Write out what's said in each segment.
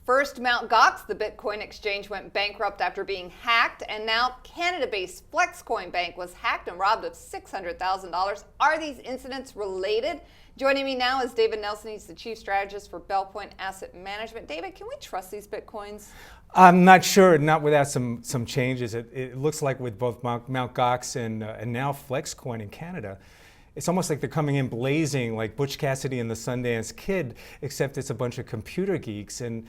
First, Mt. Gox, the Bitcoin exchange, went bankrupt after being hacked, and now Canada-based Flexcoin Bank was hacked and robbed of $600,000. Are these incidents related? Joining me now is David Nelson. He's the chief strategist for BelPointe Asset Management. David, can we trust these Bitcoins? I'm not sure, not without some changes. It looks like with both Mt. Gox and now Flexcoin in Canada, it's almost like they're coming in blazing like Butch Cassidy and the Sundance Kid, except it's a bunch of computer geeks. And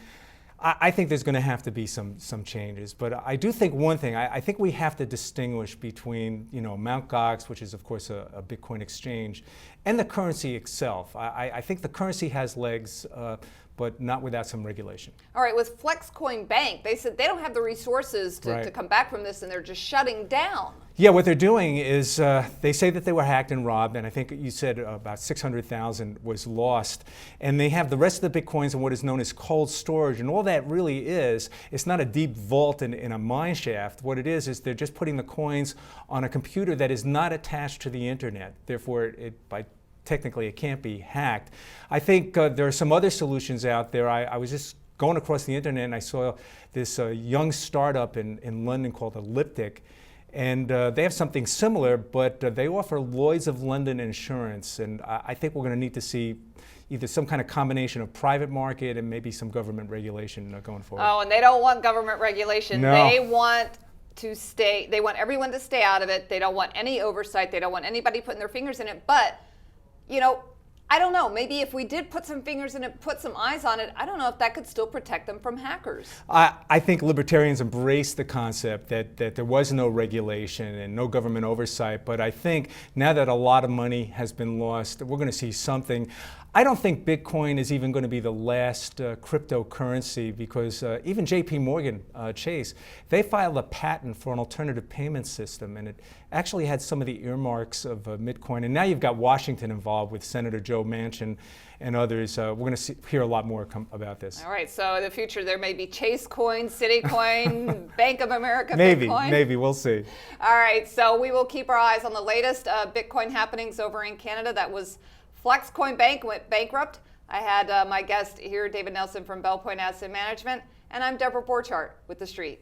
I think there's going to have to be some changes. But I do think one thing, I think we have to distinguish between, Mt. Gox, which is of course a Bitcoin exchange, and the currency itself. I think the currency has legs, but not without some regulation. All right, with Flexcoin Bank, they said they don't have the resources to come back from this, and they're just shutting down. Yeah, what they're doing is they say that they were hacked and robbed, and I think you said about 600,000 was lost. And they have the rest of the Bitcoins in what is known as cold storage, and all that really is, it's not a deep vault in a mine shaft. What it is they're just putting the coins on a computer that is not attached to the internet. Therefore, technically it can't be hacked. I think there are some other solutions out there. I was just going across the internet and I saw this young startup in London called Elliptic. And they have something similar, but they offer Lloyd's of London insurance. And I think we're going to need to see either some kind of combination of private market and maybe some government regulation going forward. Oh, and they don't want government regulation. No. They want everyone to stay out of it. They don't want any oversight. They don't want anybody putting their fingers in it. But, I don't know, maybe if we did put some fingers in it, put some eyes on it, I don't know if that could still protect them from hackers. I think libertarians embrace the concept that there was no regulation and no government oversight, but I think now that a lot of money has been lost, we're going to see something. I don't think Bitcoin is even going to be the last cryptocurrency because even JP Morgan Chase, they filed a patent for an alternative payment system, and it actually had some of the earmarks of Bitcoin. And now you've got Washington involved with Senator Joe Manchin and others. We're going to hear a lot more about this. All right, so in the future there may be Chase Coin, Citi Coin, Bank of America Bitcoin. Maybe, we'll see. All right, so we will keep our eyes on the latest Bitcoin happenings over in Canada. That was Flexcoin Bank went bankrupt. I had my guest here, David Nelson from BelPointe Asset Management, and I'm Deborah Borchardt with The Street.